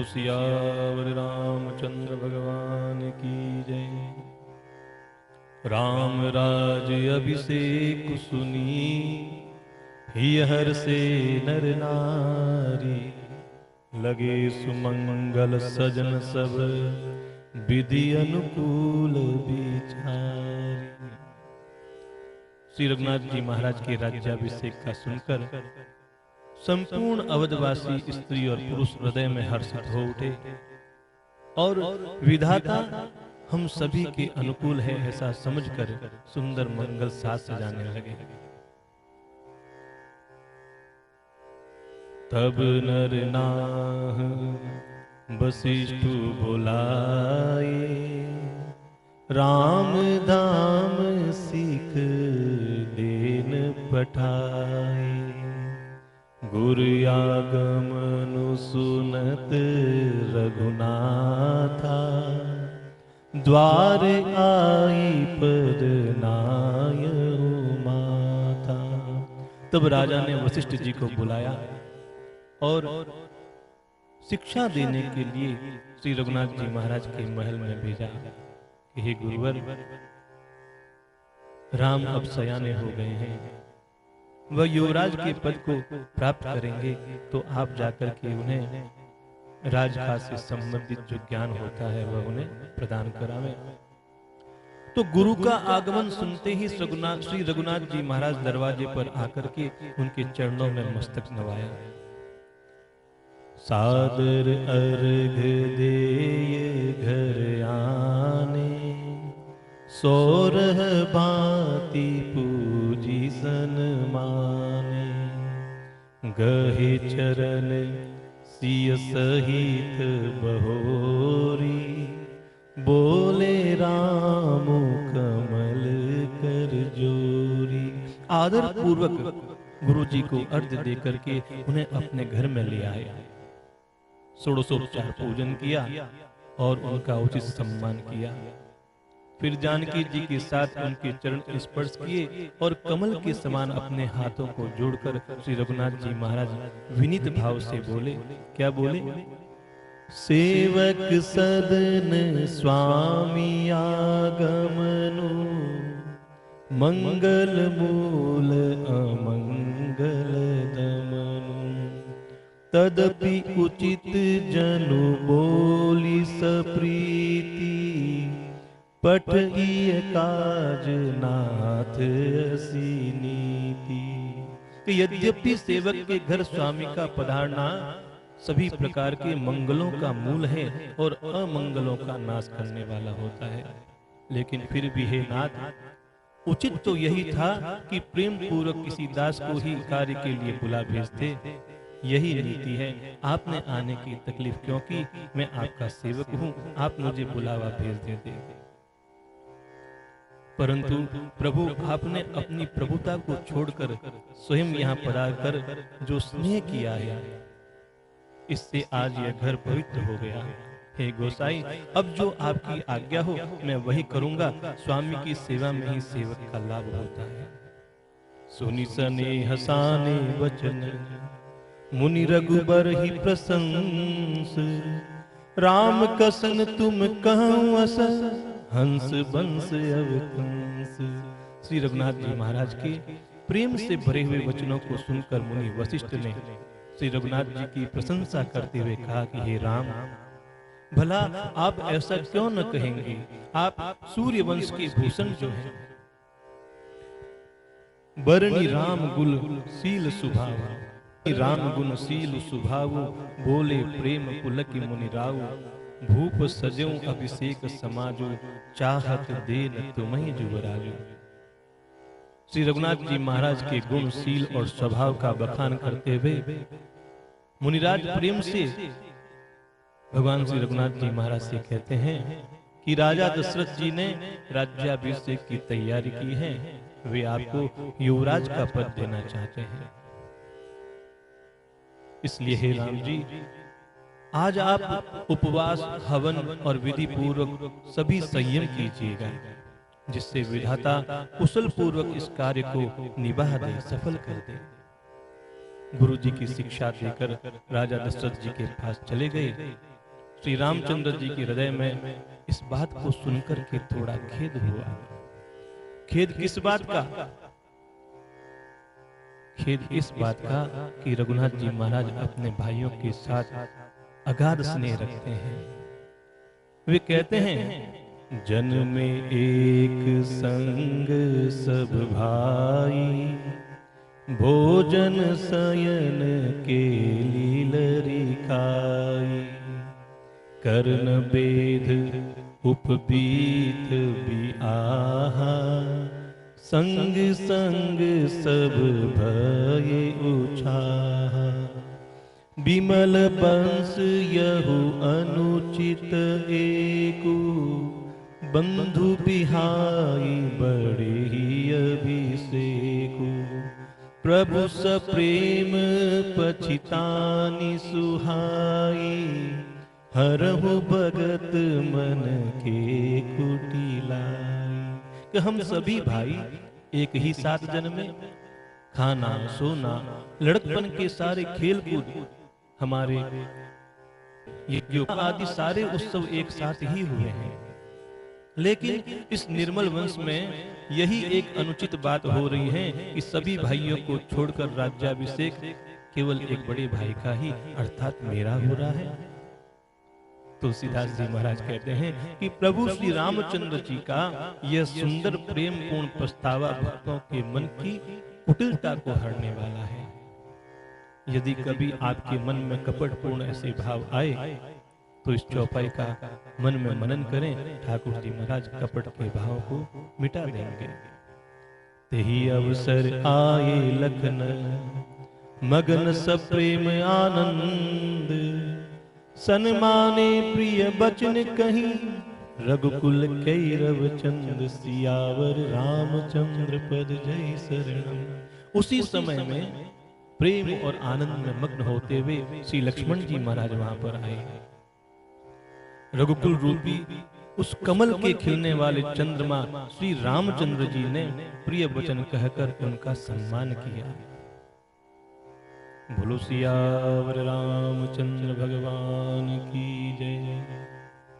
सियावर रामचंद्र भगवान की जय। राम राज अभिषेक सुनी, हियर से नर नारी। लगे सुमंगल सजन सब, विधि अनुकूल विचारी। श्री रघुनाथ जी महाराज के राज्याभिषेक का सुनकर संपूर्ण अवधवासी स्त्री और पुरुष हृदय में हर्षित हो उठे और विधाता हम सभी के अनुकूल है ऐसा समझकर सुंदर मंगल साज सजाने लगे। तब नर नाह वशिष्ठ बुलाए, राम धाम सीख देन पठाए। गुरु आगमनु सुनत रघुनाथा, द्वार आई पद नाय माता। तब राजा ने वशिष्ठ जी को बुलाया और शिक्षा देने के लिए श्री रघुनाथ जी महाराज के महल में भेजा कि हे गुरुवर, राम अब सयाने हो गए हैं, वह युवराज के पद को प्राप्त करेंगे तो आप जाकर के उन्हें राजकाज से संबंधित जो ज्ञान होता है वह उन्हें प्रदान करावें। तो गुरु का आगमन सुनते ही श्री रघुनाथ जी महाराज दरवाजे पर आकर के उनके चरणों में मस्तक नवाया। सादर अर्घ देय घर आने, सोरह भांति पूजी सन्माने। गहे चरण सिय सहित बहोरी, बोले राम कमल कर जोरी। आदर पूर्वक गुरु जी को अर्घ्य देकर के उन्हें अपने घर में ले आए। षोडशोपचार पूजन किया और उनका उचित सम्मान किया। फिर जानकी जी के साथ उनके चरण स्पर्श किए और कमल के समान अपने हाथों को जोड़कर श्री रघुनाथ जी महाराज विनीत भाव से बोले। क्या बोले? सेवक सदन स्वामी आगमनु, मंगल मूल अमंगल दमनु। तदपि उचित जनु बोली सप्रीति, पठइय काज नाथ असी नीति। कि यद्यपि सेवक के घर स्वामी का पधारना सभी प्रकार के मंगलों का मूल है और अमंगलों का नाश करने वाला होता है, लेकिन फिर भी हे नाथ, उचित तो यही था कि प्रेम पूर्वक किसी दास को ही कार्य के लिए बुला भेजते। यही नीति है। आपने आने की तकलीफ क्यों की? मैं आपका सेवक हूं, आप मुझे बुलावा भेज देते। परंतु प्रभु, आपने अपनी प्रभुता को छोड़कर स्वयं यहाँ पधार कर जो स्नेह किया है, इससे आज यह घर पवित्र हो गया। हे गोसाई, अब जो आपकी आज्ञा हो मैं वही करूंगा। स्वामी की सेवा में ही सेवक का लाभ होता है। सुनि सनेह साने वचन, मुनि रघुबर ही प्रशंस। राम कसन तुम कहूं अस, हंस बंस अवतंस। श्री रघुनाथ जी महाराज के प्रेम से भरे हुए वचनों को सुनकर मुनि वशिष्ठ ने श्री रघुनाथ जी की प्रशंसा करते हुए कहा कि हे राम, भला आप ऐसा क्यों न कहेंगे? आप सूर्य वंश के भूषण जो हैं, बरनी राम गुल शील सुभाव। राम गुण शील सुभाव, बोले प्रेम पुलक मुनि राव। भूप सजऊ अभिषेक समाजो, चाहत देन तुम्हें जुबराजो। श्री रघुनाथ जी महाराज के गुण, शील और स्वभाव का बखान करते हुए मुनिराज प्रेम से भगवान श्री रघुनाथ जी महाराज से कहते हैं कि राजा दशरथ जी ने राज्याभिषेक की तैयारी की है, वे आपको युवराज का पद देना चाहते हैं। इसलिए हे राम जी, आज आप उपवास, हवन और विधि पूर्वक सभी संयम कीजिएगा, जिससे विधाता कुशल पूर्वक इस कार्य को निभा दे, सफल कर दे। गुरु जी की शिक्षा देकर राजा दशरथ जी के पास चले गए श्री रामचंद्र जी के हृदय में इस बात को सुनकर के थोड़ा खेद हुआ। खेद किस बात का? खेद इस बात का कि रघुनाथ जी महाराज अपने भाइयों के साथ अगाध स्नेह रखते हैं। वे कहते हैं, जन में एक संग सब भाई, भोजन शयन के लीलरि खाई, कर्ण बेद उपबीत बिआहा, संग संग सब भये उछाहा, बिमल बंस यहु अनुचित एकु, बंधु बिहाई बड़े ही अभिषेकु, प्रभु सप्रेम पछितानि सुहाई, हरहु भगत मन के कुटिलाई। कि हम सभी भाई एक ही साथ जन्मे, खाना सोना लड़कपन के सारे खेल कूद, हमारे यज्ञों आदि सारे उत्सव एक साथ ही हुए हैं। लेकिन इस निर्मल वंश में यही एक अनुचित बात हो रही है कि सभी भाइयों को छोड़कर राज्याभिषेक केवल एक बड़े भाई का ही अर्थात मेरा हो रहा है। तुलसीदास जी महाराज कहते हैं कि प्रभु श्री रामचंद्र जी का यह सुंदर प्रेम पूर्ण प्रस्तावा भक्तों के मन की कुटिलता को हरने वाला है। यदि कभी आपके मन में कपटपूर्ण ऐसे भाव आए तो इस चौपाई का मन में मनन करें, ठाकुर जी महाराज कपट के भाव को मिटा देंगे। तेहि अवसर आए लखन मगन सब प्रेम आनंद, सन्माने प्रिय बचन कहीं, रघुकुल कैरव चंद, सियावर रामचंद्र पद जय शरणम। उसी समय में प्रेम और आनंद में मग्न होते हुए श्री लक्ष्मण जी महाराज वहां पर आए। रघुकुल रूपी उस कमल के खिलने वाले चंद्रमा श्री रामचंद्र जी ने प्रिय वचन कहकर उनका सम्मान किया। बोलो सियावर रामचंद्र भगवान की जय।